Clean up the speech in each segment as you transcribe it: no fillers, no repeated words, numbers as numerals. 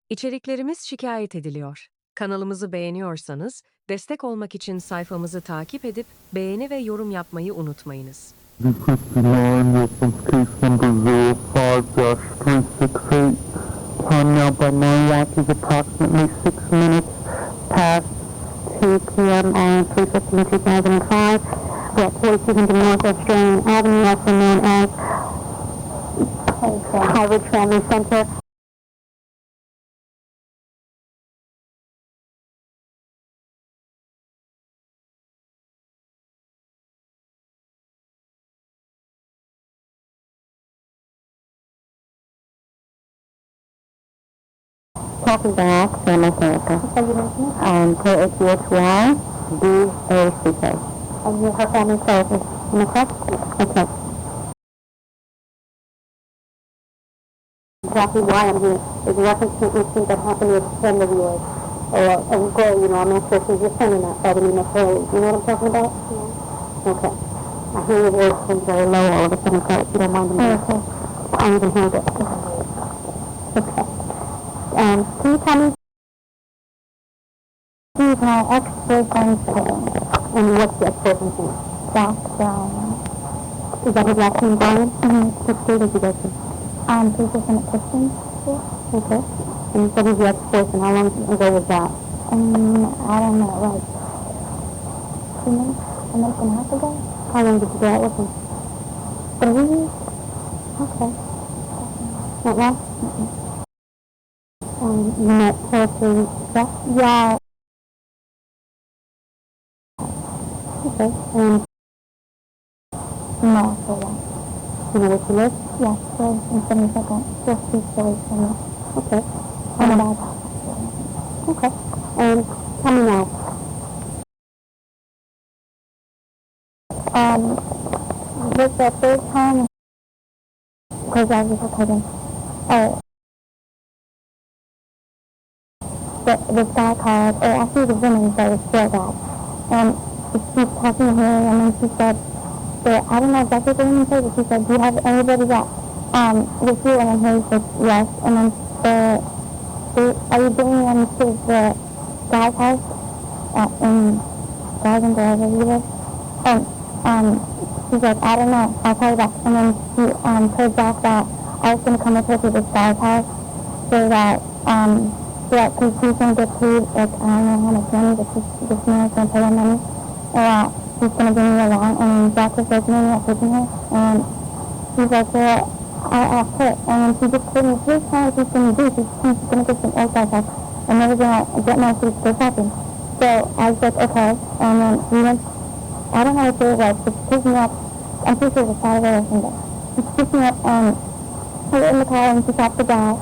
İçeriklerimiz şikayet ediliyor. Kanalımızı beğeniyorsanız, destek olmak için sayfamızı takip edip beğeni ve yorum yapmayı unutmayınız. This is the line reference case number 05-368. Time now by my watch is approximately 6 minutes past 2 p.m. on 3/15/2005. We're at 4200 North Australian Avenue, also known as Harvard Family Center. Talking back, family therapist. K-A-T-H-Y-D-A-C-K. And you're her family therapist, am I correct? Okay. Exactly why I'm here is a reference to an incident that happened with a friend of yours. Or a girl, you know, I'm not sure if she's your friend or not, but I mean, necessarily. You know what I'm talking about? Yeah. Okay. I hear your voice is very low all of a sudden, so if you don't mind a minute. Okay. I even heard it. Okay. Can you tell me? He's my ex-boyfriend's name. And what's the ex-boyfriend's name? Jack Brown. Is that his last name, Brian? Mm-hmm. What school did you go to? He's just in a Christian school. Okay. And you said he's your ex-boyfriend. How long ago was that? I don't know, like 2 months, a month and a half ago. How long did you go out with him? 3 weeks. Okay. Not long? Mm-hmm. You met her through sex? Yeah. Okay. No, so yeah. You know where she lives? Yeah, so in 72nd. Just 2 stories from me. Okay. On about that. Okay. Tell me now. This the third time, because I was recording. This guy called, or actually the woman that was still that, and she's talking to her, and then she said, I don't know exactly what the woman said, but she said, do you have anybody that, with you? And then he said, yes, and then are you bringing them to the guy's house, in Garden, wherever you live? And she's like, I don't know, I'll call you back. And then she told Jack that I was going to come with her to this guy's house, so that, yeah, because she's going to get paid, like, I don't know how much money, but this man is going to pay her money, or he's going to bring me along, and Jack was like, no, you're not taking her, and she's like, well, I asked her, and she just told me 3 times she's going to do, she's going to get some old guy's house, and never going to get my food to go shopping. So I was like, okay, and then we went, I don't know what day it was, but she picked me up, I'm pretty sure it was Saturday or Sunday. She picked me up, and we were in the car, and she stopped the gas,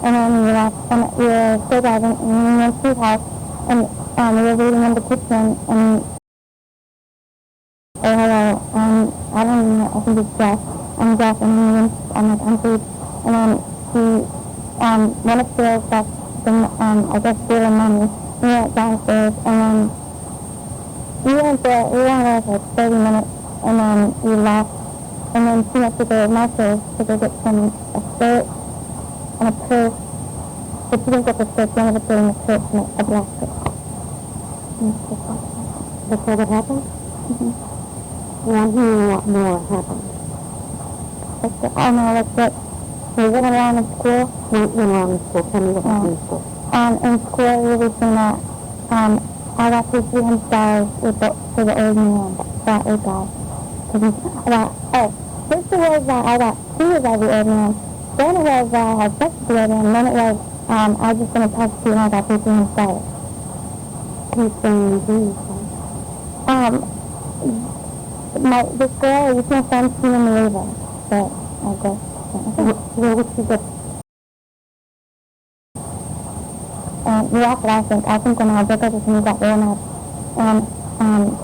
and then we left, and we were still driving, and we went to his house, and we were waiting in the kitchen, and oh, hello, I don't even know, I think it's Jeff, I'm Jeff, and we went, I'm like, I'm food, and then he went upstairs, got some, I guess, beer and money, we went downstairs, and then we were there for like 30 minutes, and then we left, and then she went to go downstairs to go get a skirt, and a purse, but she didn't get the skirt, she ended up getting a purse, and a black purse. That's all that happened? Mm-hmm. Yeah, I'm hearing a lot more happened. I know, like that, we went around in school. We went around in school, tell me what happened in school. In school, we were saying that, I got paid $300 for the old man, that old guy. First it was that I got $2 by the old man, then it was that I had sex with the old man, and then it was, I was just going to talk to you and I got paid $300. Who's saying this girl, you can't find me in the river, but I guess. Where would she get? We asked last week, I think when I was with her, we got real mad, and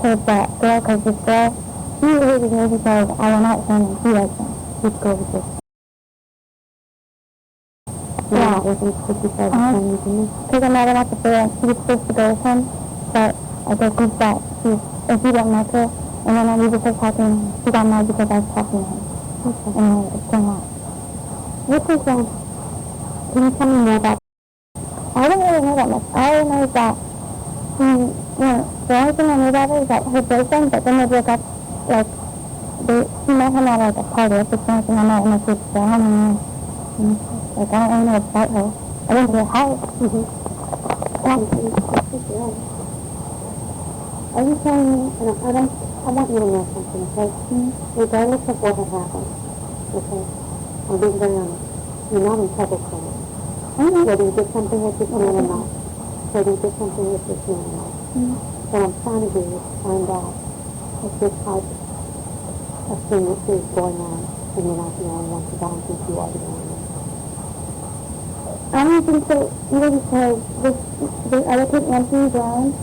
told that girl, because this girl, she hated me because I went out with him and he liked him. Which girl was this? Yeah. Because I met him at the fair, and she was supposed to go with him, but I guess he thought if he didn't like her, and then we just started talking, she got mad because I was talking to him. Okay. And it's going on. What was, can you tell me more about really know that much. All I know is that the only thing I knew about her is that her boyfriend, but then they broke up, like, she met him at, like, a party. That's the only thing I know, and I said, like, I don't really know about her. I went to her house. Are you telling me, I want you to know something, okay? Regardless of what had happened, okay? I'm being very honest. You're not in trouble, Chloe. Whether you did something with this man or not. Whether you did something with this man or not. What I'm trying to do is find out if this type of thing is going on, and you're not the only one, because I don't think you are the only one. I don't think so, either, because the other kid, Anthony Brown,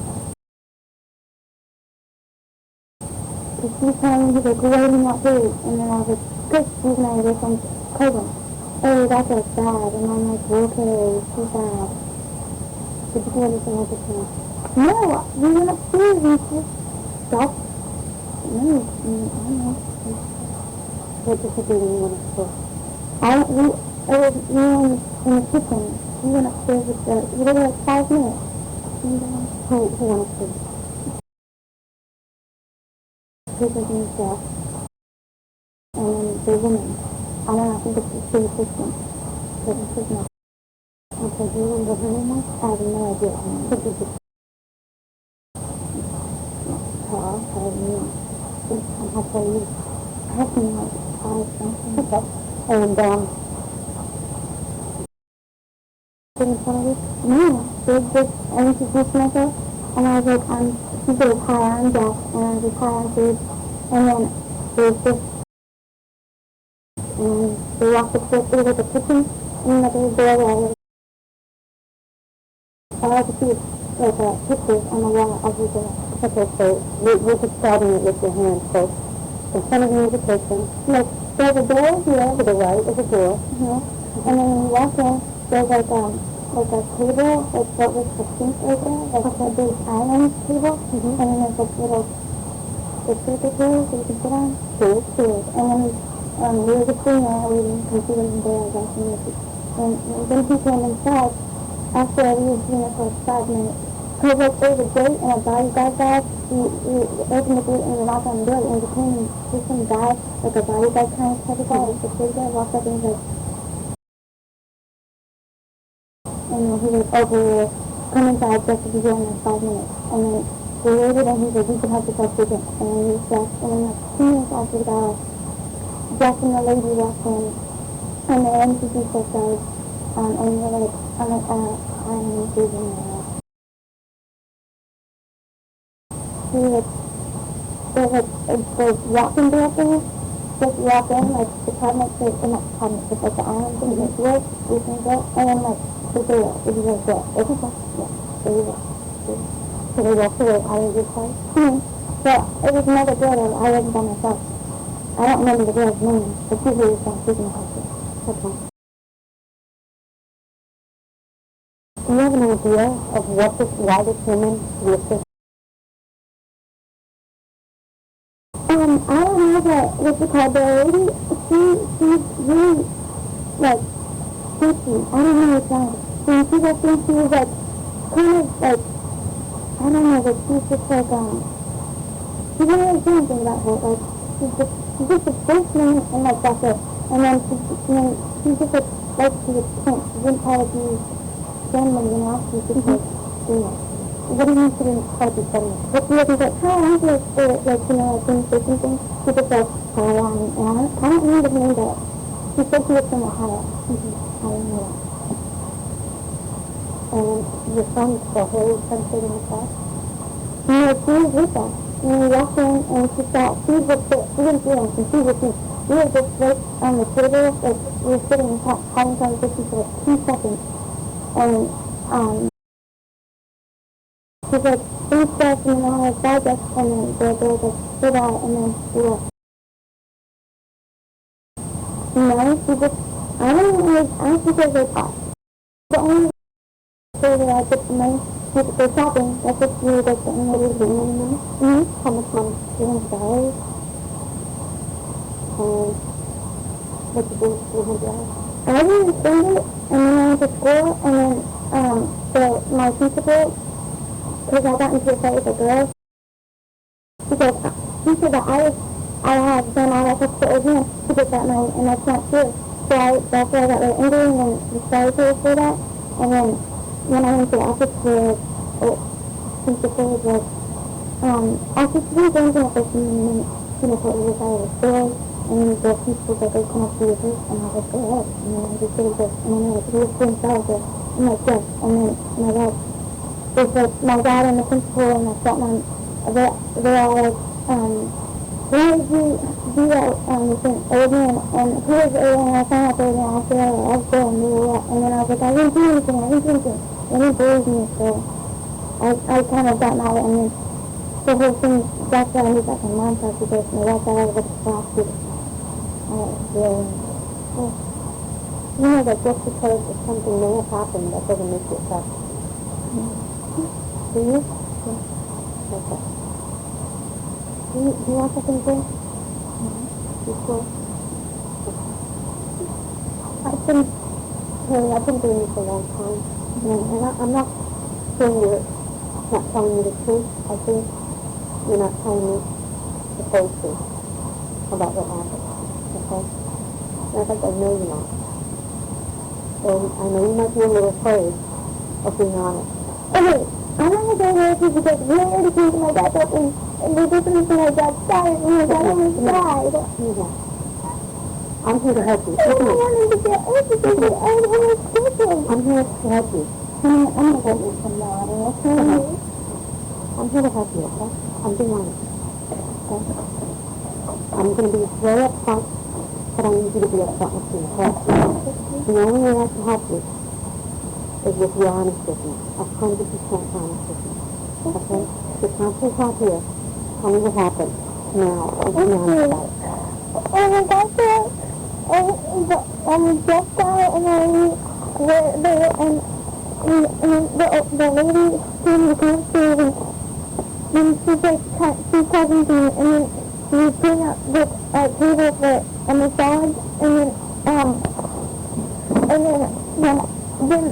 because he was telling me, he's like, well, what did he not do? And then I was like, because he's my boyfriend's cousin. Oh, that's like bad. And I'm like, okay, too bad. Did you do anything with the kid? No, we went upstairs and just stopped. No, I don't know. What did you do when you went upstairs? We were in the kitchen. We went upstairs with we were there like 5 minutes. Who went upstairs? His name is Jeff. And then the woman. I don't know, I think it's the assistant. But it's his name. Okay, do you remember her name was? I have no idea. Could be just... Oh, I have no idea. I'll tell you. I have no idea. Okay. And, in front of you? No. They just introduced myself, and I was like, she goes, hi, I'm Jeff, and I was like, hi, I'm Steve. And then they just, and they walked upstairs through the kitchen, and like, there was a door where I could see, like, pictures on the wall of the door. Okay, so you're describing it with your hand, so in front of you is a kitchen. Like, there's a door here to the right, there's a door, and then when you walk in, there's like a table, like what was the sink right there, like a big island table, and then there's like little circle chairs that you can sit on, chairs, and then we were just sitting there waiting because he wasn't there, I guess, and then he came inside after we were sitting there for like 5 minutes. Because like there was a gate and a bodyguard guy, we opened the gate and we knocked on the door, and we came and see some guy, like a bodyguard kind of type of guy, like a security guy, walked up and he was like, and then he was over, come inside just to be here in like 5 minutes. And then we waited and he was like, you can help yourself to drink. And then we left. And then like 2 minutes after the guy, Jeff and the lady walked in, and they introduced themselves, and we were like, I'm Susan. He was the walking director, just walk in, like the cabinet, not the cabinet, just like the island thing, like work, we can go, and then like, the door, it was like that. It was like, yeah, so we walked. So they walked away, I was just like, So it was another girl that I wasn't by myself. I don't remember the girl's name, but she was from Susan Hospital. Okay. Do you have an idea of why this woman was I don't know what's it called, the lady, she's really, like, pushy. I don't know what's wrong. When she was in, she was, like, kind of, like, I don't know, but she's just, like, she didn't really say anything about her, like, she's just a person, and, like, that's it. And then she's just, like she was pink. She didn't try to be friendly, you know, she was just, like, you know. What do you mean she didn't try to be friendly? But she wasn't like, hi, I'm here for, like, you know, like, say something. She just like, hi, I don't remember the name, but she said she was from Ohio. I don't know that. And your son saw her sitting in the class? No, she was with us. And we walked in, and she thought, she didn't see anything, she was with me. We were just right on the table, like, we were sitting and having conversation for like 2 seconds. And, she's like, please stop, and then I was digest, and then the girl was like, sit out, and then she left. No, she just, I don't know, like, I think it was like, the only way that I get the money, like, go shopping, that's what she was like, the only way to get money. How much money? $300. What did you do with $300? I didn't spend it, and then I went to school, and then, the So my principal, because I got into a fight with a girl, he said that I had done all that stuff with him to get that money, and that's not true. So that's why I got really angry and then decided to for that. And then when I went to the office for principal was like, after 3 games in the first game, and then told me that I was scared, and then the principal was like, "Oh, come up to your first," and I was like, "Go ahead." And then I just did it, and then like, he was doing salad, I'm like, "Yes." And then my dad and the principal and my stepmom, they're all like, why did you do that with an alien, and who is the alien, and I found out the alien after I was there, and then I was like, I didn't do anything, they didn't believe me, so I kind of got mad, and then the whole thing, that's why I was like a montage because my dad thought I was like a prostitute. You know that just because something may have happened, that doesn't make you a prostitute. Do you? Yeah. Okay. Do you want something to before? I've been doing this a long time, and I'm not saying you're not telling me the truth. I think you're not telling me the whole truth about what happened, okay? And I think I know you're not. And I know you might be a little afraid of being honest. Okay, I'm not going to go with you because we already came to my dad's up and they did something to my dad's side and my dad almost died. I'm here to help you. I don't want him to get educated. I don't want to skip him. I'm here to help you. I'm going to help you from now on, okay? I'm here to help you, okay? I'm being honest, okay? I'm going to be very upfront, but I need you to be upfront with me, okay? The only way I can help you is if you're honest with me, 100% honest with me, okay? The counselor's not here. Tell me what happened now. Be honest about it. Oh my gosh, just died, and then the lady came to come through, and she's like, she's talking to me, and then we bring up the table for a massage, and then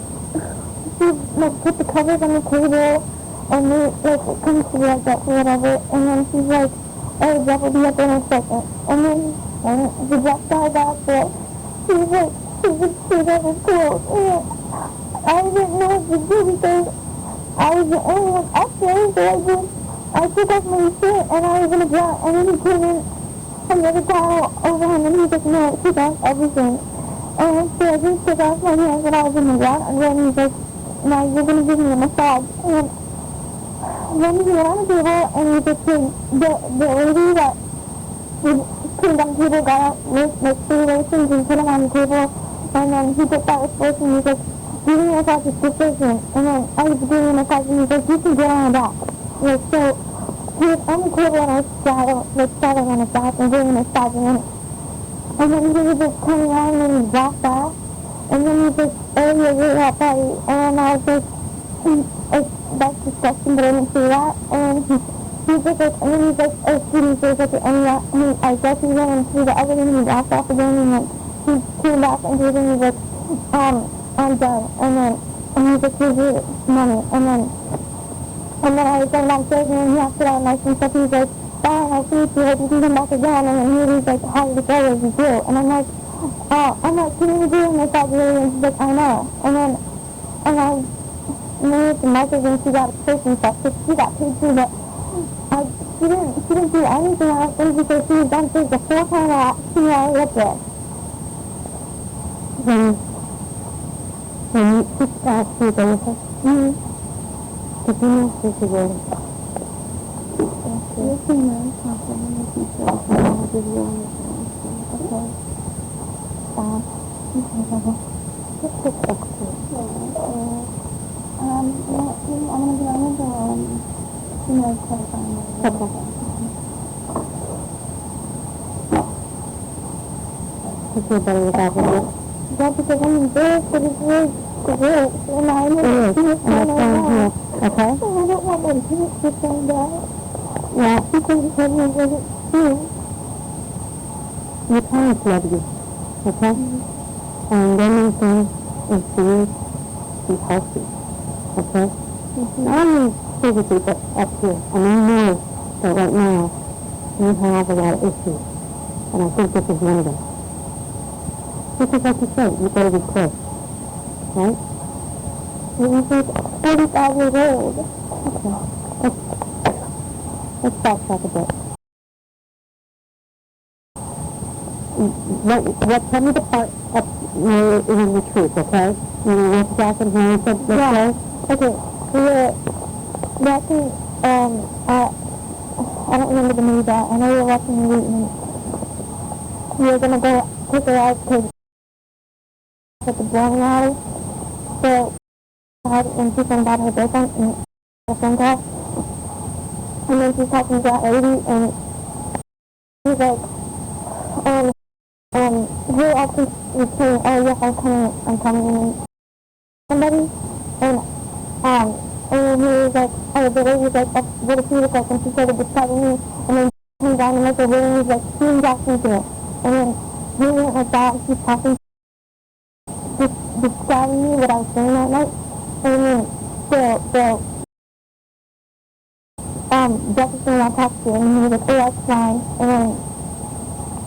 she like put the covers on the table, and we like come to like that or whatever, and then she's like, "Oh, Jeff will be up in a second." And then when the Jeff guy got there, she's like, she was cool, and I didn't know what to do because I was the only one up there, so I took off my shirt and I was gonna drown, and then he came in from the other towel over him, and he was like, "No, take off everything." And so I just took off my hands when I was in the ground, and then he's like, "Now you're gonna give me a massage." And then he went on the table, and he just said, the lady that was putting on the table got out with like 3 lotions and put them on the table, and then he took that with lotion, and he was like, "Give me a massage with this lotion." And then I was doing a massage, and he was like, "You can get on my back." Like, so he was on the table, and I was straddling on his back and doing a massage, and then he was just coming around, and he walked back, and then he was like, "Oh, you're really hot body," and I was like, "That's disgusting, but I didn't see that." And he was like, and then he's like, "Oh, sweetie," so he's like, and I guess he went into the other room, and he walked off again, and then he came back into the room, and he was like, "I'm done." And he was like, "Here's your money." And then I was going downstairs, and then he asked it all nice and stuff. He was like, "Bye, nice to meet you, hope you can come back again." And then he was like, "How did it go? What did you do?" And I'm like, "Can you do a massage really?" And she's like, "I know." And I made the message, and she got paid and stuff, so she got paid too, but she didn't do anything else because she was downstairs the whole time that she was up there. When you took that to the office, did you know this is where you can learn something in the future, and I'll give you all the okay? Just pick up to I'm going to be honest, okay. You feel better without it? Yeah, because I'm embarrassed, but it's really great, and I know it's here, okay? So I don't want my parents to find out. Yeah, she can tell me what it's doing. Your parents love you, okay? And their main thing is for you to be healthy. Okay? I don't physically, but up here. And I know that right now you have a lot of issues. And I think this is one of them. Because like you said, you better be quick. Right? You think 45 years old. Okay. Let's backtrack a bit. Tell me the part of where it was the truth, okay? You know, what happened when you said this way? Okay. We were watching, I don't remember the movie that. I know we were watching the movie and we were gonna go take a ride to at the bowling alley. So, when she found out her boyfriend and a phone call, and then she's talking to that lady and he's like, who else was saying, oh yes, I'm coming, and somebody, and then he was like, oh, the lady was like, oh, what does he look like? And she started describing me, and then he came down and looked at her and he was like, she's asking to it. And then he went like that, and she's talking, describing me what I was saying that night, and then Jefferson and I talked to him, and he was like, oh, that's fine, and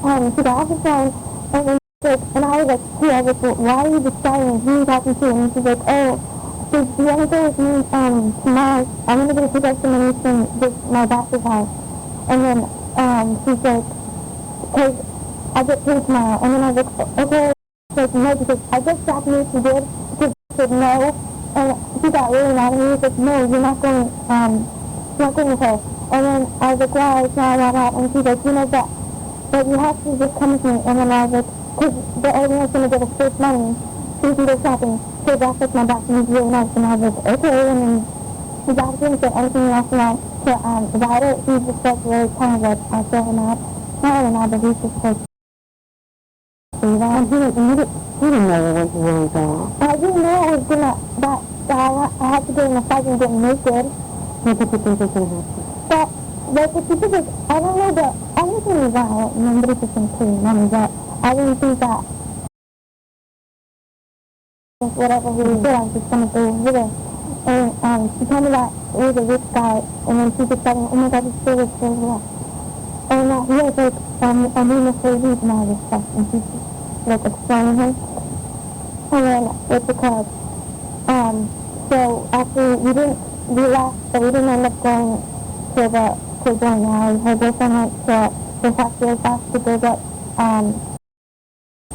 then she got off the phone, and then and I was like, hey, I was like, why are you describing who you talking to? And she's like, oh, so do you want to go with me tomorrow? I'm going to go pick up some money from my boss's house. And then she's like, because I get paid tomorrow. And then I was like, okay. She's like, no, because I just got me she did. She said no. And she got really mad at me. She said, no, you're not going with her. And then I was like, why? And she's like, you know that. But you have to just come with me. And then I was like, because the old man's going to give us first money so we can go shopping. So that's like my boss, and he's really nice. And I was like, okay. And then his boss didn't say anything else about it. He just like really kind of like, I fill him out. Not really mad, but he's just like, see that? And he didn't know it was really going. I didn't know it was going to, that I had to get in a fight and get naked. What did you think was going to happen? But, like, the specific, I don't know, but everything is out, and nobody's just going to kill money, but I didn't think that whatever we did, I was just going to go with it. And she told me that it was a rich guy, and then she just said, oh my God, he's so rich, so rich. And he was like, I'm in the slavery and all this stuff, and she's just, like, explaining him. And then, what's it called? So, after we left, but we didn't end up going to going out. Her boyfriend went to the factory fast to go get,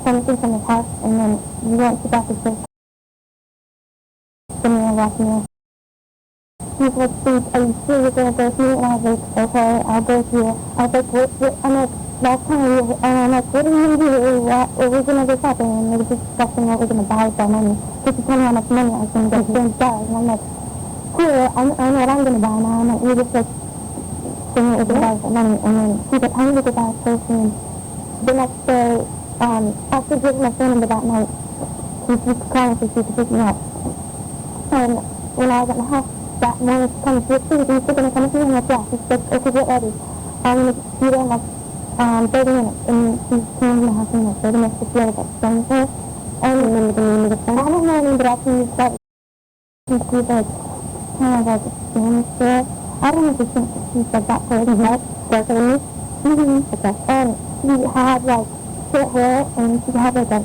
something from his house, and then we went to back to church. And we were walking there. He was like, are you sure you're going to go with me? And I was like, okay, I'll go with you. I was like, what? I'm like, last time and I'm like, what are you going to do? We're going to go shopping, and we were just discussing what we're going to buy with our money. Because she told me how much money I was going to get $10. And I'm like, cool, I know what I'm going to buy now. And we just like, saying what we're going to buy with our money. And then she's like, I'm going to go buy first. And the next day, after giving my phone number that night, she was calling so she could pick me up. And when I was at my house that morning, she told me, you're still going to come with me? I'm like, yeah. She's like, okay, get ready. I'm going to be there in like 30 minutes. And she came to my house in like 30 minutes to feel like phone with her. I don't remember the name of the phone. I don't know the name, but I can use that. And she was like, kind of like a Spanish girl. I don't know if she said that for her head, darker than me. Okay. And she had like short hair, and she had like a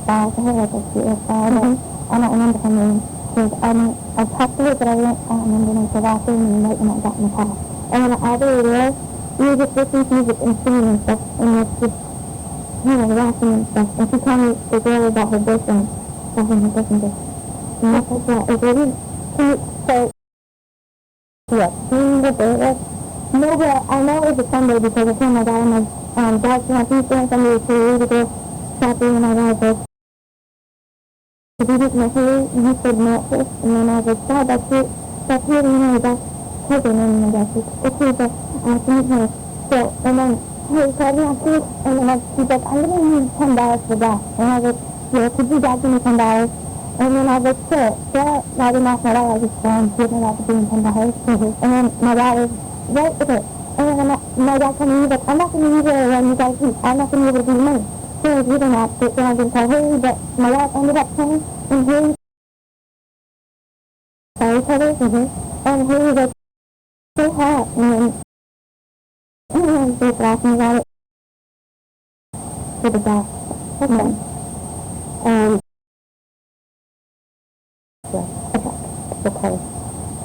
style to her, like a cute style. I don't remember her name. I talked to her, but I don't remember her until after and right when I got in the car. And then all the way there, we were just listening to music and singing and stuff, and it was just, laughing and stuff. And she told me the girl about her boyfriend. That's when her boyfriend did. And that's like that. It really cute. So, yeah, seeing the day, no, but I know it was a Sunday because I told my dad, and my dad's not Tuesday and Sunday, so we would go shopping, and my dad was like, if you just met her, you said no at first, and then I was like, Dad, that's really, that's cousin, and my dad said, okay, but I have to meet her. So, and then he called me afterwards, and then he's like, I'm going to need $10 for that. And I was like, yeah, could you dad give me $10? And then I was like, sure. So I didn't ask my dad, I just gave my dad to give me $10. And then my dad was, right, okay. And then my dad told me, he's like, I'm not going to use it when you guys eat. I'm not going to be able to give you money. So I was reading that, but then I didn't tell her, but my dad ended up coming and hearing saw each other, and he was like so hot, and then he was laughing about it to the back. Okay. Okay.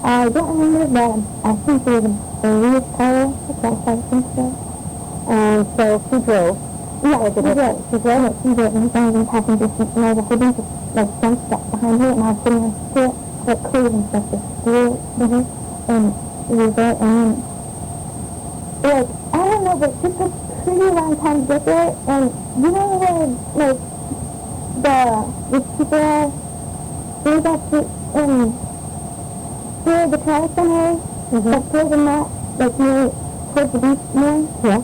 I don't remember, but I think it was a blue color. I think so. So she drove. Yeah, she drove. She drove it. She drove, and he was in passenger seat, and there was a whole bunch of like junk stuff behind her, and I was sitting on the seat, like clothes and stuff, just blue, and we were there, and like I don't know, but it took a pretty long time to get there, and you know where like the people there's actually where the trash center is, like towards the mat, like near towards the beach,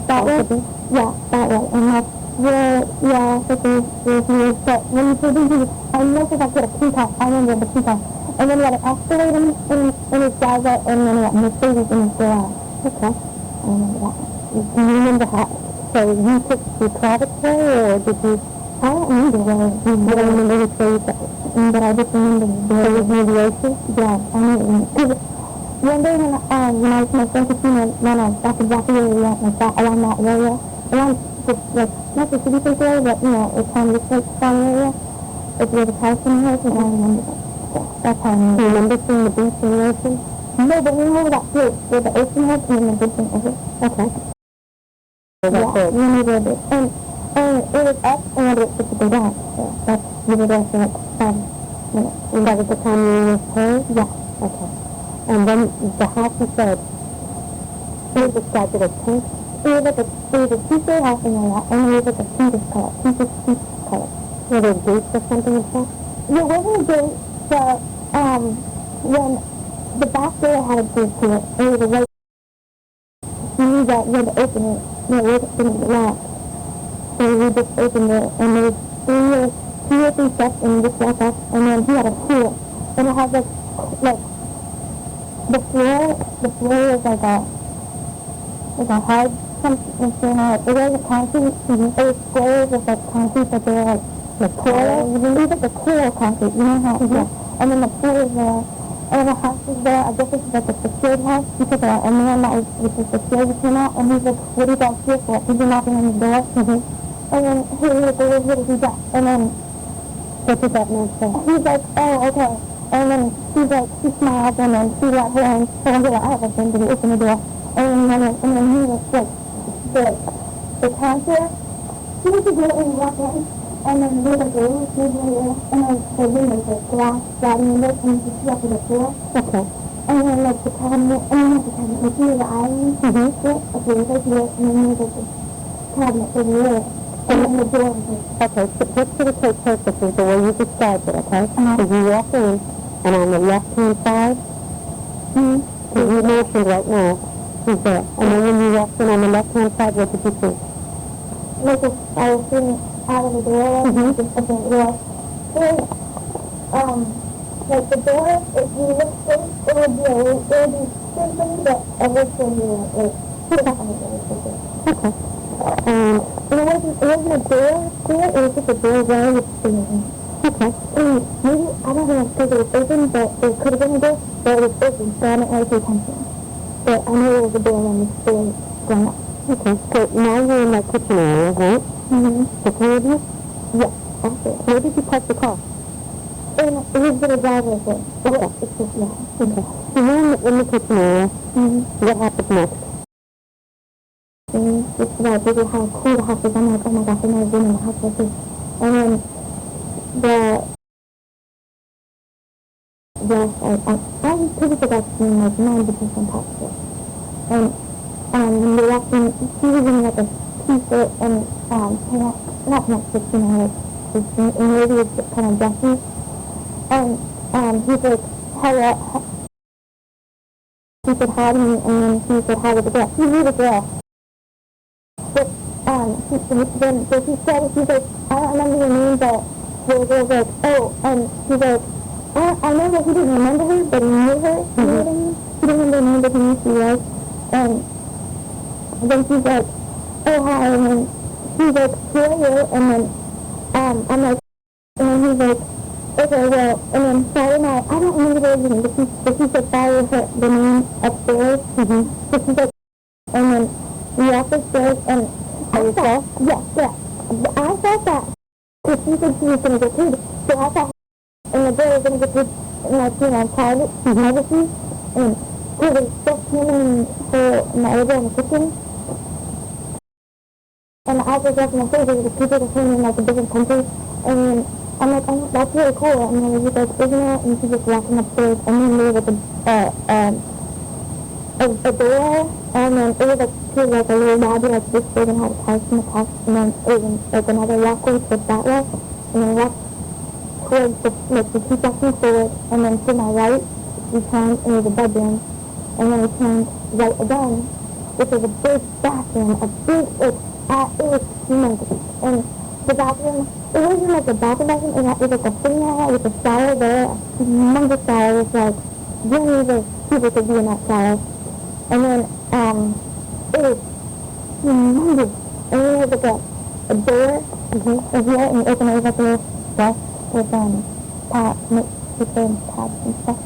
that way. Yeah, that way, and that's where, that's where he was. But when you told him, I know because I put a key pass. I remember the key pass. And then he had an Escalade in his driveway, and then he had Mercedes in his garage. Okay. I remember that. Do you remember how? So you took the private way, or did you? I don't remember where. I don't remember which way you took it. But I just remember there was mediation. Yeah, I remember. One day when I was my friend Christina, that's exactly where we went, like that, around that area. Around just, like, not the city place area, but, it's kind of this, like, farm area. It's where the Palestinian house, and I remember that. So that's how I remember. Do you remember seeing the beach and the ocean? No, but we remember that place, where the ocean was, and then the beach and over. Okay. Yeah, we remember it. And it was up, and it was supposed to go down. So that's, we were there for, like, 5 minutes. And that was the time you were told? Yeah. Okay. And then the house, you said, it was described as pink. It was a two-story house in there, and it was like a pinkish color. Were there gates or something and stuff? There wasn't a gate, but when the back door had a gate to it, it was a white. You knew that you had to open it, it wasn't locked. So we just opened it, and there was 2 or 3 steps, and we just walked up, and then he had a pool, and it had like the floor was like a hard something, it wasn't concrete, it was squares with like concrete, but they were like coral, it was like the coral concrete, you know how, and then the pool was there, and the house was there. I guess this is like a secured house, because a man that was secured came out, and he's like, what are you guys here for? He's been knocking on the door, and then he was like, what did he do? And then, what did that man say? He's like, oh, okay. And then she smiled, and then she let her and told her that I have a friend to open the door. And then he was like, the counter, he was just letting me walk in, and then there was a door, and then the windows, like glass, sliding windows, and you see up to the floor. Okay. And then like the cabinet, you see the island, okay, it was like here, and then there was like the cabinet over there. And then the door was like, okay, so just for the quick purposes, the way you described it, okay? So you walk in, and on the left-hand side, because you mentioned right now, he's there. And then when you walked in on the left-hand side, what did you see? Like I was sitting out of the door, just open the door. Like the door, if you look straight, it would be something that everything you like, put it up on the door. Okay. It wasn't a door, it was just a door where I was sitting. Okay. Maybe, I don't know if it was open, but it could have been a door, but it was open, so I didn't really pay attention. But I knew it was a door when the door was going up. Okay, so now you're in that kitchen area, right? The 3 of you? Yeah, that's it. Where did you park the car? It was in a driveway thing. Okay. It's just, yeah. Okay. So you're in the kitchen area. What happened next? It's about really how cool the house is. I'm like, oh my gosh, I've never been in the house like this. And then I was pretty good at being like 90% positive. And when we walked in, she was in like a t-shirt and not pants, but like this maybe it's kind of dressy. And he's like, hello. He said hi to me, and then he said hi to the girl. He knew the girl. But he said, he's like, I don't remember your name, but the girl was like, oh, and he's like, I know that he didn't remember her, but he knew her, you know what I mean? He didn't remember her name, but he knew who she was. And then she's like, oh, hi, and then he's like, who are you? And then, I'm like, and then he's like, Okay, well, and then Friday night, I don't remember the original, but she said Friday was the name upstairs. So she's like, and then we walked upstairs, and I thought, yeah. I thought that, because she said she was going to get food, so I thought, and the girl was going to get food, like, private, privacy, and so they just came in for my elbow in the kitchen. And I was like, my favorite, the people that came in, like, a different country, and I'm like, oh, that's really cool. And then he was like, isn't it? And she just walking upstairs, and then there was a door, and then it was like, she was like a little lobby, like this big, and had a couch in the couch, and then it was like another walkway towards that way, and then walked towards the 2 sections forward, and then to my right, we turned, and it was a bedroom, and then we turned right again, which was a big bathroom, it was humongous, and the bathroom, it wasn't like a bathroom, it was like a sitting area with a shower there, a humongous shower, it was like, millions of people could be in that shower, and then, it was humongous, and then there was like a door, over here, and you open it, like a little desk with, tabs and stuff,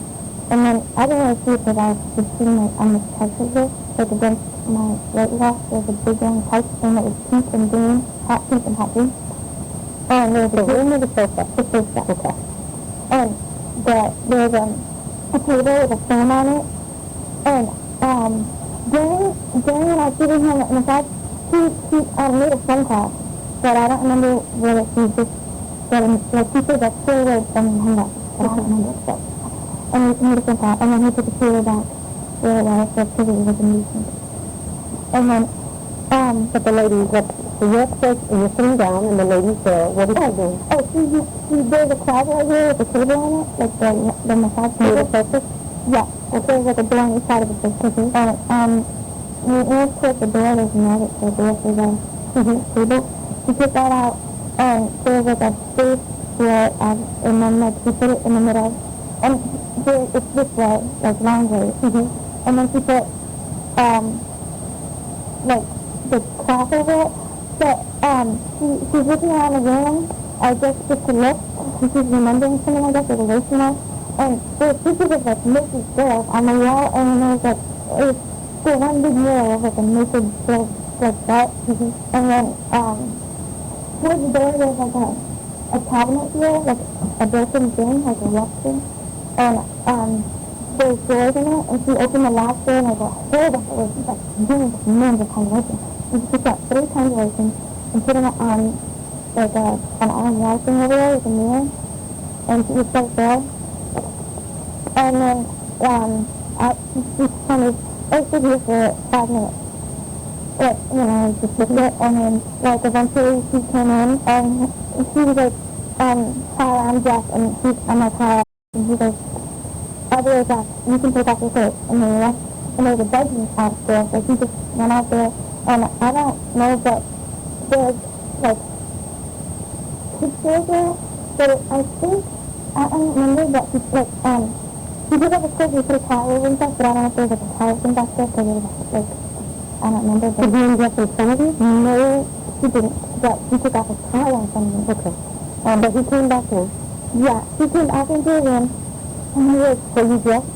and then, I didn't really see it, but I was just sitting like on the couch of this, like against my right wall, there was a big long couch, and it was pink and green, hot pink and hot green. And there was a room with a sofa. The sofa. Okay. And there was a table with a fan on it. And during when I was sitting here in the back, he made a phone call. But I don't remember whether he just he said that still was and hung up. But I don't remember. So, and he made a phone call. And then he took the table back where it was, because it was a meeting. And then, but the lady, so you're upstairs and you're sitting down and the lady's there. What is she doing? Oh, there's a closet right here with a table on it, like the massage table. Near the surface? Yeah, there's like a door on each side of the surface. And near towards the door, there's a magnet for the rest of the table. She took that out, and there was like a space where, and then like she put it in the middle. And it's this way, like long way. And then she put, like the cloth over it. So, she's looking around the room, I guess just to look, and she's remembering something, I guess, or relational. And there were pictures of, like, naked girls on the wall, and there was, like, it was one big mural of, like, a naked girl, like that. And then, towards the door, there was, like, a cabinet here, like, a built-in thing, like a lock thing. And, there's doors in it, and she opened the last door, and like, a whole bunch of it was, like, millions of times open. And she took that 3 times open, and put it on, like, an iron wall thing over there with a mirror, and she was so sad. And then, she told me, I stood here for 5 minutes. Like, just sitting there, and then, like, eventually she came in, and she was like, hi, I'm Jeff, and I'm like, hi, and he goes, I'll be right back, you can take off your coat, and then we left, and there was a bedroom out there, so he just went out there, and I don't know, but there's, like, pictures there, but I think, I don't remember, but he's like, he did have a coat, he put a towel over and stuff, but I don't know if there was like a towel thing back there, because it was like, I don't remember, but... Did he end up in front of you? No, he didn't, but he took off his towel in front of me. Okay. But he came back in? Yeah, he came back into the room, and he was, so you dressed?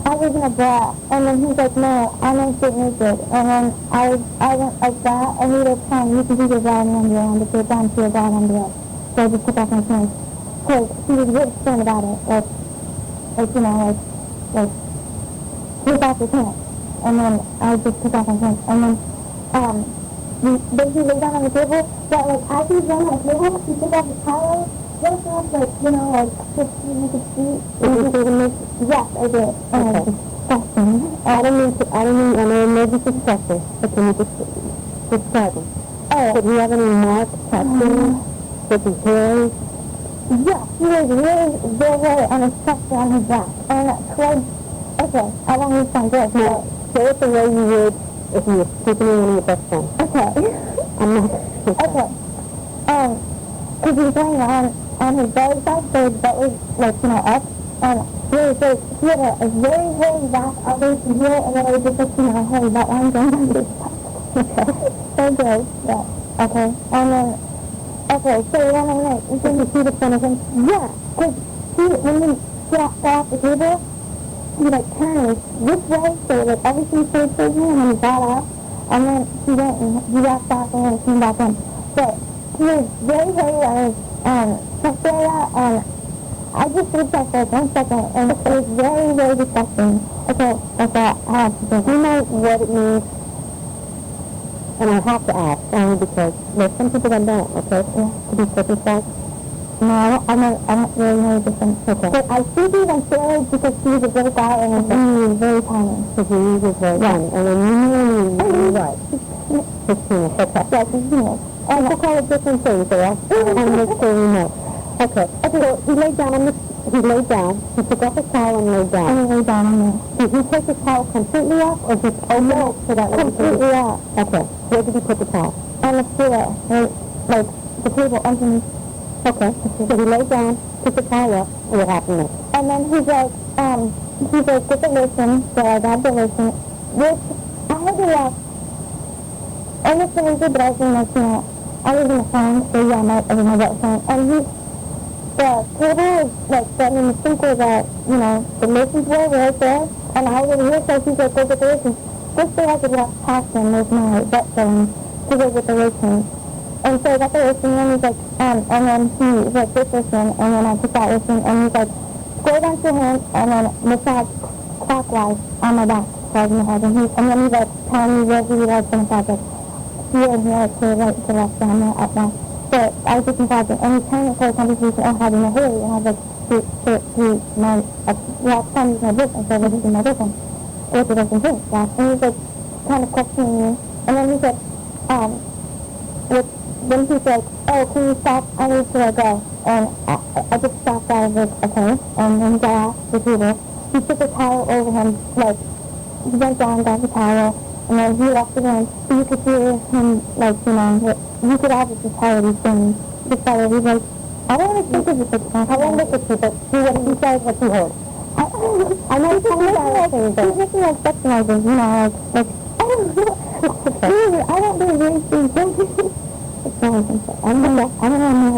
I was in a bra, and then he's like, no, I'm gonna sit naked, and then I went like that, and he was trying, you can see your bra and your underwear on, but you're down to your bra and underwear, so I just took off my pants, because he was really stern about it, like, take off your pants, and then I just took off my pants, and then, then he laid down on the table, but like, as he was laying on the table, he took off his towel, just enough, like, just so you could see. Did you see the mix? Yes, I did. And I was disgusting. I know maybe disgusting, but can you just describe him? Oh. Did he have any marks, tattoos, with his hair? Yes, he was really very on his chest on his back. And towards, okay, I don't need some good. Now, say it the way you would if you were speaking to one of your best friends. Okay. I'm not. Okay. Because he was laying on his belly side, so his butt was, like, up, and he had a very, very vast elbow from here, and then it was just, like, a whole butt line going down his back. So good, yeah, okay, and then, okay, so then I'm like, you can see the front of him? Yeah, because when you get off the table, he like turned this way so that everything stayed towards him, and then he got up, and then he went and he walked back in and came back in. But he was very, very large and stuff area, and I just looked at for 1 second, and it was very, very disgusting. Okay, that's all I have to say. You know what it means, and I have to ask, only because there's some people that don't, okay, to be circumcised. No, I don't really know the difference. Okay. But I think he was steroids because he was a little guy and he was very tiny. So he was very tiny. And then you what? 15. Okay. Yeah, 15. And we'll call it different things, yeah? And make sure you know. Okay. Okay, so he laid down, he took off his towel and laid down. And he laid down on there. Did he take his towel completely off or just open it so that completely off? Okay. Where did he put the towel? On the floor, right? Like the table underneath. Okay, so he laid down, took the towel up, and what happened next? And then he's like, get the lotion, so I got the lotion, which I had to like, almost really good, but I was like, you know, I was in the phone, so yeah, I was in my wet phone, and the table was like, set in the sink where the, you know, the lotions were right there, and I was over here, so he's like, go get the lotion. Just so I could walk past him with my wet phone to go get the lotion. And so I got the lotion, and he's like, and then he was like, this lotion, and then I took that lotion, and he's like, go down to him, and then massage clockwise on my back, so I was in the head, and then he's like, telling me where he was going to massage, like, here and here, to right, to left, down there, up there. So I was just massaging, and he's telling me for a conversation, oh, how do you know Hillary? And I was like, well, it's time to use my book, and so I was using my book, and what did I think? And he's like, kind of questioning me, and then he said, then he's like, oh, can you stop? I need to go. And I just stopped out of it, okay? And then he got off the table. He took the towel over him, like, he bent down, got the towel, and then he left it in. So you could hear him, like, you know, you could obviously tell what he's saying. This fellow, he's like, I don't want to speak to you, I won't look at you, but see what he says, what you heard. I know he's making like sex noises, you know, like, I don't do very things. I don't know how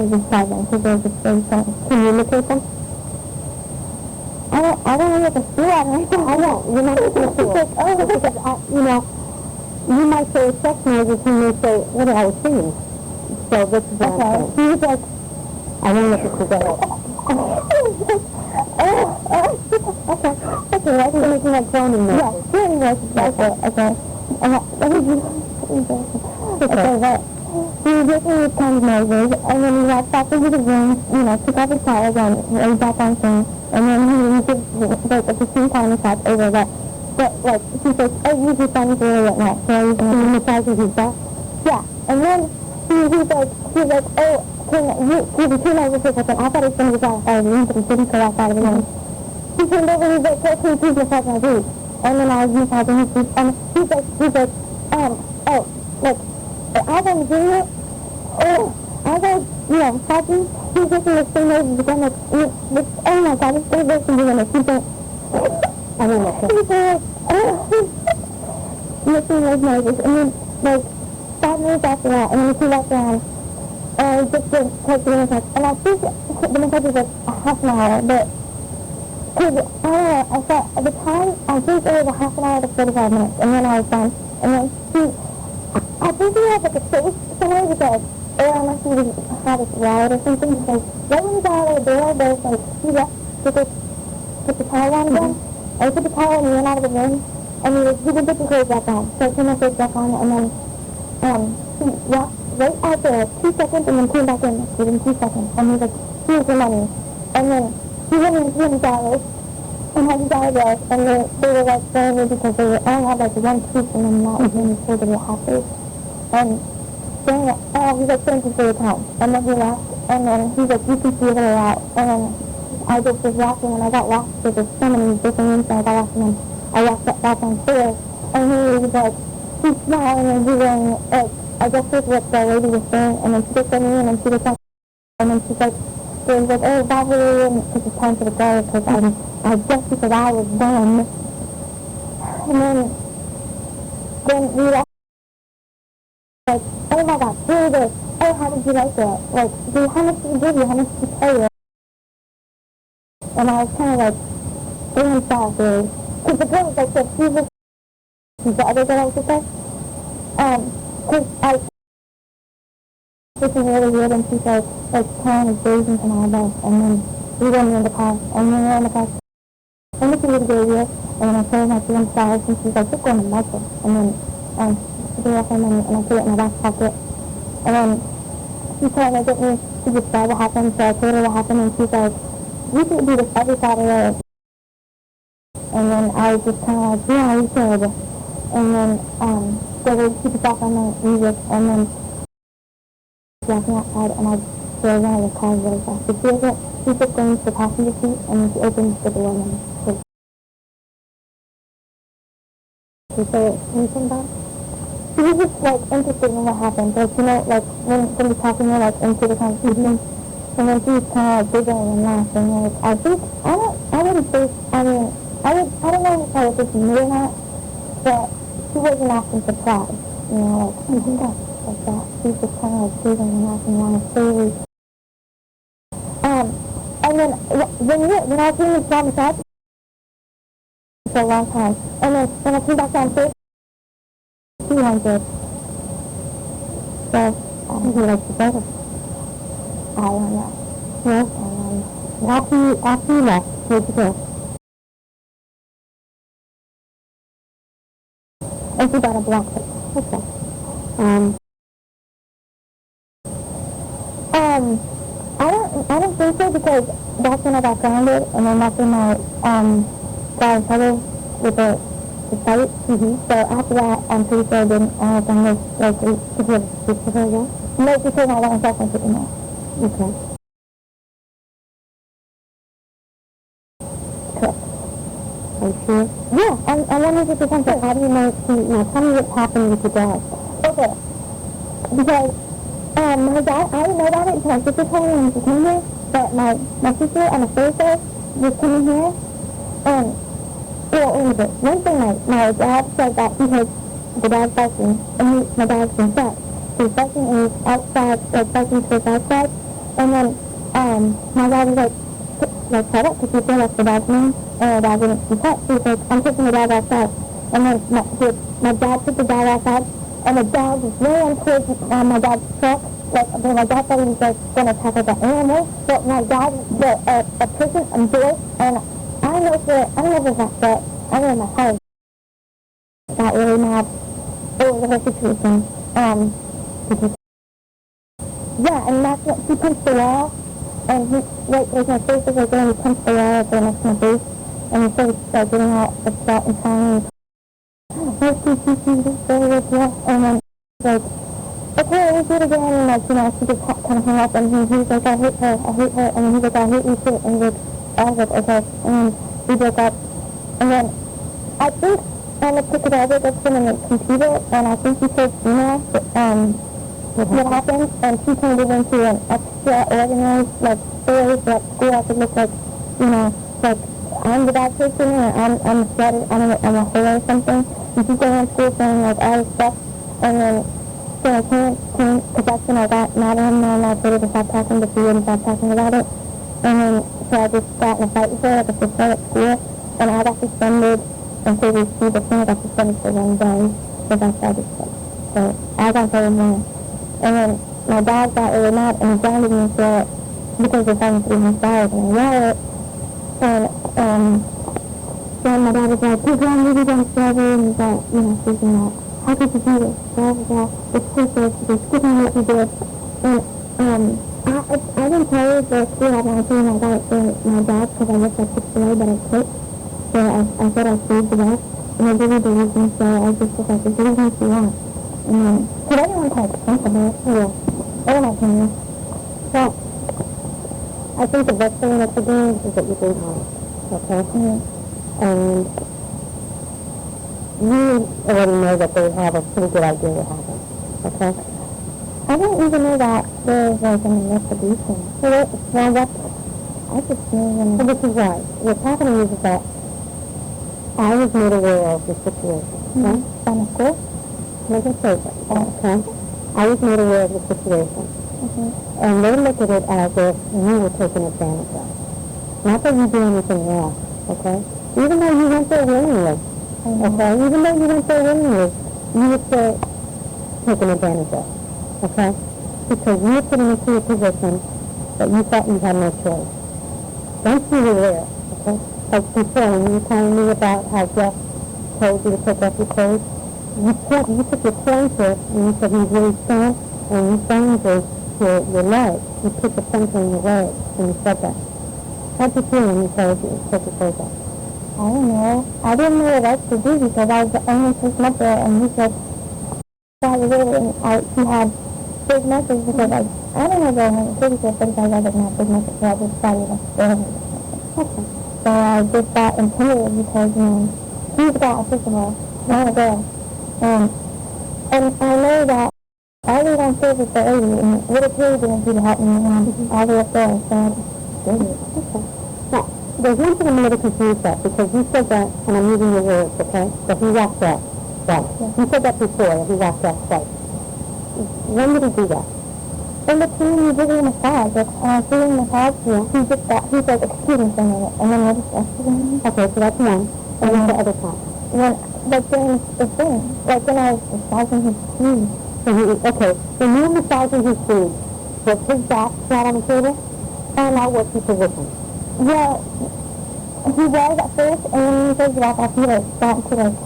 to describe them, because they're just very funny. Can you imitate them? I don't know what to do at it. I know, you're not going to do it. Oh, because, you know, you might say sex noises, he may say, what I was singing. So this is what I'm saying. He was like, I don't know what to do. Okay, I think making like groaning noises. Yeah, groaning noises, okay. Okay, he was making these kind of noises, and then he walked back into the room, you know, took off his towels and laid back on things, and then he did, like, at the same time he talked over that, but, like, he's like, oh, you just found this really right now, so I was going to massage his back. Yeah, and then he's like, oh, can you turn over for a second? I thought he was going to get outside of the room, but he didn't go outside of the room. He turned over and he's like, oh, can you please massage my feet? And then I was massaging his feet, and he's like, oh, like, as I was doing it, as I was, you know, talking, he was making the same noises again, like, oh my God, this thing is doing it. He's like, I don't know. He's like, making those noises, and then, like, 5 minutes after that, and then he came back around, and just to take the massage. And I think the massage was like a half an hour, but, because, I don't know, I thought, at the time, I think it was a half an hour to 45 minutes, and then I was done, and then I think he had like a face somewhere because, or I must have had his wallet or something, because right when he got out of the door, there was like, he left to put the towel on again, and he put the towel and he went out of the room, and he didn't put the clothes back on, so I put my clothes back on, and then, he walked right out there 2 seconds, and then came back in within 2 seconds, and he was like, here's your money, and then he went into $20, and had $100, and they were like saying it because they only had like one piece and then not even sure they were happy. And saying it, he's like, thank you for your time. And then he left, and then he's like, you can see it all out. And then I just was walking, and I got lost because there's so many different rooms, and I got lost, and then I walked back downstairs, and he was like, he's smiling and doing, like, I guess that's what the lady was saying, and then she looked at me, and then she was talking, and then she's like, so he was like, oh, Bob, because it's time for the go, because I just because I was done. And then we left, like, oh my God, do this. Oh, how did you like it? Like, how much did he give you? How much did he pay you? and I was kind of like, feeling sorry, because the girl was like, she's the other girl I was with her, because this is really weird, and she's like telling his reasons and all that, and then we went in the car, and we were in the car, and this is really weird, and then I told her my feelings sorry, and she's like, just go in the muscle, and then, she gave off my money, and I put it in my back pocket, and then she tried to get me to describe what happened, so I told her what happened, and she's like, we should do this every Saturday. And then I was just kind of like, yeah, we should. And then, so we keep us off on the music, and then walking outside, and I drove one of the cars really fast. She just going to the passenger seat, and then she opens the door, and she said, can you come back? She was just, like, interested in what happened. Like, you know, like, when somebody's talking, you're, like, into the conversation. And then she was kind of, like, giggling and laughing. Like, I think, I wouldn't say, I mean, I don't know if I was just new or not, but she wasn't acting surprised. You know, like that. She was just kind of, like, giggling and laughing along freely. And then, when I was doing this job massage for a long time, and then when I came back downstairs, 200. So, I think he likes to better. I don't know. Yes, after you left, where'd you go? And she got a block it. Okay. I don't think so, because that's when I got grounded, and then that's when I, got in trouble with the site. So after that, I'm pretty sure I didn't, done this, like, to give speech to her again. No, she told me I wasn't talking to you now. Okay. Correct. Are you sure? Yeah, I'm 100% sure. How do you know tell me what happened with your dad. Okay. Because, my dad, I didn't know about it until my sister told me when she came here, but my sister on a Thursday was coming here, and, well, it was it. One thing, my dad said that he heard the dad barking, and my dad's been shot. He was barking, and he was outside, like, barking towards outside, and then, my dad was like, shut up, because he felt like the dad's name, and my dad wouldn't be cut. He was like, I'm taking the dad outside. And then my dad took the dad outside, and the dog was ran towards my dad's truck. Like, my dad thought he was, like, going to tackle the animal, but my dad, a person, a boy, and I don't know if it's like that, I know in my heart, got really mad over the whole situation. Yeah, and that's what, he punched the wall, and he, like my face was like there, and he punched the wall right there next to my face, and he started, like, getting all upset and crying, and then, like, okay, we do it again, and, like, you know, she just kind of hung up, and he was like, I hate her, and then he was like, I hate you too, and he was like, I was like, okay, and then we broke up, and then, I think Anna took it over, that's in the computer, and I think he told Gina, what happened, and she turned it into an extraordinary, like, story that school I could look like, you know, like, I'm the bad person, or I'm a sweater, I'm a whore or something, and she's going to school saying, like, all this stuff, and then, so I came, because that's when I got mad at him, and I told her to stop talking, but she wouldn't stop talking about it, and then, so I just got in a fight with her, like a sister at school, and I got suspended, and so we see the thing, I got suspended for 1 day, because I started sick, so I got very mad, and then my dad got really mad, and he grounded me for it, because of having $3 million, and I yelled it, and, then my dad was like, you're grounded, you're going forever, and he got, you know, freaking out. How could you do this? Blah, blah, blah. It's stupid. It's stupid what you did. And, I didn't tell you the school had my team. I got it for my dad because I worked at Chick-fil-A, but I quit. So I said I stayed the rest. And I gave you the reason, so I just was like, the reasons you want. Because everyone's like, sensible. Yeah. What am I telling you? Well, I think the best thing that you're doing is that you're being honest. Okay? And you already know that they have a pretty good idea what happened, okay? I didn't even know that there was, like, an investigation. Well, what? I just knew. So this is why. What's happening is that I was made aware of the situation, okay? From school? Make it safe, okay? I was made aware of the situation. And they looked at it as if you were taken advantage of. Not that you do anything wrong, okay? Even though you went there willingly, okay? Even though you went there willingly, you were still taken advantage of, okay? Because you were put into a position that you thought you had no choice. Once you were there, okay? Like before, when you were telling me about how Jeff told you to take off your clothes, you took your pointer and you said he was really strong, and you banged your leg. You put the pointer in your leg when you said that. How'd you feel when you told you to take your clothes off? I don't know. I didn't know what else to do because I was the only person up there, and he said, he had big muscles because I don't know very many cities or things like that didn't have big muscles, so I just started to go okay. So I just got intimidated because, he was a guy, first of all, not a girl. And I know that I was on service for 80, and what it really did was to help me all the way up there, so I just did it. Okay. Now, there's one thing I'm a little confused at, because you said that, and I'm using your words, okay, that he walked out. Right. Yeah. You said that before, that he walked out twice. When did he do that? In between, he did it in a massage. Doing massage, he said, excuse me for a minute, and then I just asked him. Okay, so that's one. And then the other time. During the thing, like when I was massaging his feet. Okay, when you were massaging his feet, was his back flat on the table? And now what's his position? Yeah, he was at first, and then he said, like, I feel like starting to, like,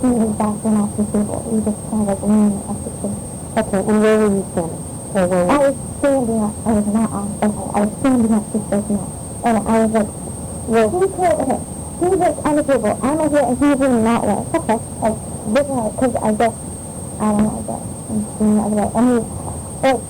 his back went off the table. He just kind of, like, leaning up the table. Okay, and where were you standing? I was standing up. I was not on. Okay, I was standing up, just like that. And I was like, well, he was like on the table. I'm like here, and he was in that way. Okay. Like, this way, because I guess, I don't know, I guess. I'm seeing the other way. I mean, like,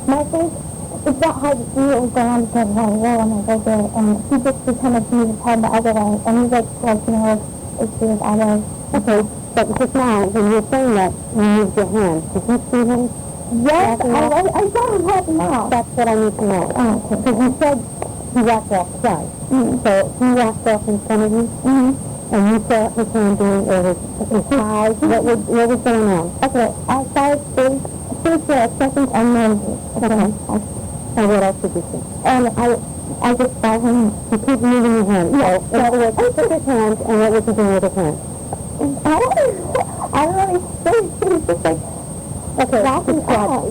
my face, it's not hard to see what was going on because I was I'm like, right there. And he just pretended he was head the other way. And he's like, it's his other. Okay, but just now, when you were saying that, you moved your hand. Did you see him? Yes, I saw him walking out. That's what I need to know. Okay. Because you said he walked off twice. So he walked off in front of you, and you saw his hand doing, or his eyes. What was going on? Okay, I saw his face for a second, and then, okay. And what else did you see? And I just saw him. You keep moving your hand. Yeah. So, in other words, he took his hand, and what was he doing with his hand? I don't know, he's just like, okay, walking out.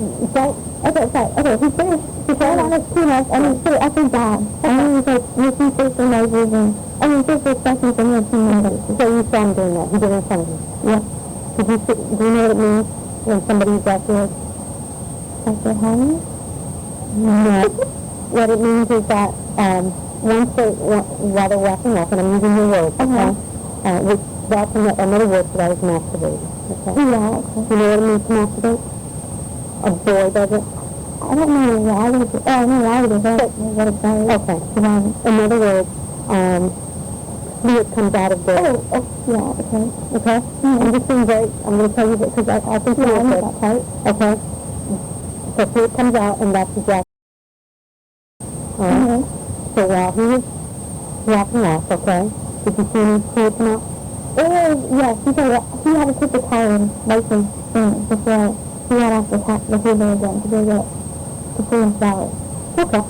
Okay, he finished, he turned on his peanuts, and he put it up and down, and then he's like, making facial noises, and he just was sucking for me and 2 minutes. So you saw him doing that, he did it in front of you? Yeah. Do you know what it means when somebody's back there? Like they're home? No. What it means is that, while they're walking off, and I'm using your words, okay, which that's another word for that is masturbate. Okay? Yeah, okay. You know what it means to masturbate? A boy does it? I don't know why would it. Oh, I know why would it. What it does. Okay. In other words, fluid comes out of the... Oh, yeah, okay. Okay? I'm just being very... I'm going to tell you that because I think you know that part. Okay? So fluid comes out, and that's ejaculation. Alright? So while he was walking off, okay, did you see any fluid come out? Yes, he had to put the tire in license before he got off the table again to go get the food and flowers. Okay.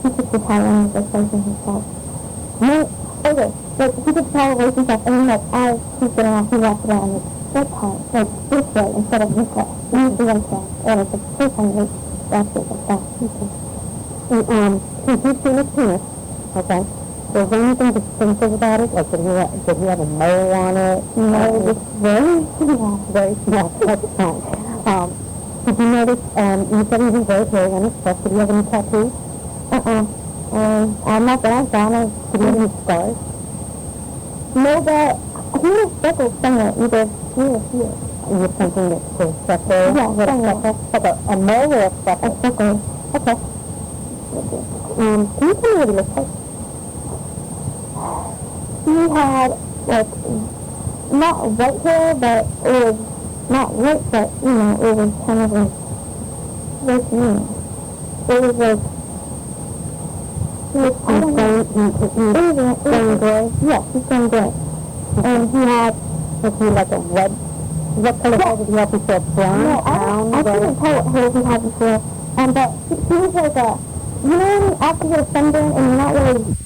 He took the tire and was like license himself. No, okay, like he took the tire away from himself, and then like as he's getting off, he walked around like that part, like this way instead of this way. And he's the right way. Or like the first time he walked it like that. And since you've seen his penis, okay, was there anything distinctive about it? Like, did he have a mole on it? No, it was very small. That's fine. Did you notice, you said he was very hairy on his chest. Did he have any tattoos? I'm not that I saw him. Did he have any scars? No, but he was speckled somewhere, either here or here. You're thinking that there's speckled? Yeah, somewhere. Okay, a mole or a speckle? A speckle. Okay. Can you tell me what he looks like? He had, like, not white hair, but it was not white, but, it was kind of like, what do you mean? It was like, I don't know. It was going gray. Yes, he's going gray. And he had, was he like a red, what color hair did he have before? Brown, brown, I couldn't tell what hair he had before. But he was like after you're offending and you're not really